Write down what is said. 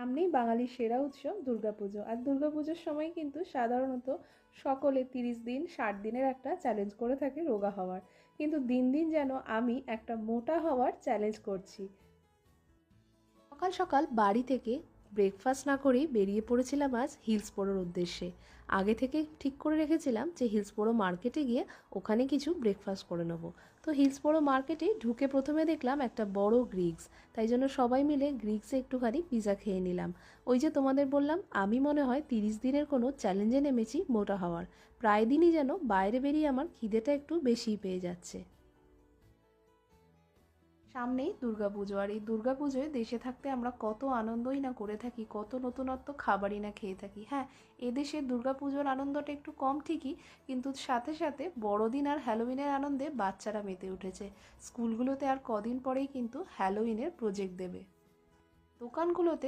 সামনেই বাঙালির সেরা উৎসব দুর্গাপুজো। আর দুর্গাপুজোর সময় কিন্তু সাধারণত সকলে 30 দিন 60 দিনের একটা চ্যালেঞ্জ করে থাকে রোগা হওয়ার, কিন্তু দিন দিন যেন আমি একটা মোটা হওয়ার চ্যালেঞ্জ করছি। সকাল সকাল বাড়ি থেকে ব্রেকফাস্ট না করেই বেরিয়ে পড়েছিলাম আজ হিলসবোরোর উদ্দেশ্যে। আগে থেকে ঠিক করে রেখেছিলাম যে হিলসবোরো মার্কেটে গিয়ে ওখানে কিছু ব্রেকফাস্ট করে নেব। তো হিলসবোরো মার্কেটে ঢুকে প্রথমে দেখলাম একটা বড় গ্রিগস, তাই জন্য সবাই মিলে গ্রিগসে একটুখানি পিৎজা খেয়ে নিলাম। ওই যে তোমাদের বললাম আমি মনে হয় 30 দিনের কোনো চ্যালেঞ্জে নেমেছি মোটা হওয়ার। প্রায় দিনই যেন বাইরে বেরিয়ে আমার খিদেটা একটু বেশিই পেয়ে যাচ্ছে। সামনেই দুর্গাপুজো, আর এই দুর্গাপুজোয় দেশে থাকতে আমরা কত আনন্দই না করে থাকি, কত নতুনত্ব খাবারই না খেয়ে থাকি। হ্যাঁ, এদেশের দুর্গাপুজোর আনন্দটা একটু কম ঠিকই, কিন্তু সাথে সাথে বড়দিন আর হ্যালোউইনের আনন্দে বাচ্চারা মেতে উঠেছে। স্কুলগুলোতে আর কদিন পরেই কিন্তু হ্যালোউইনের প্রজেক্ট দেবে। দোকানগুলোতে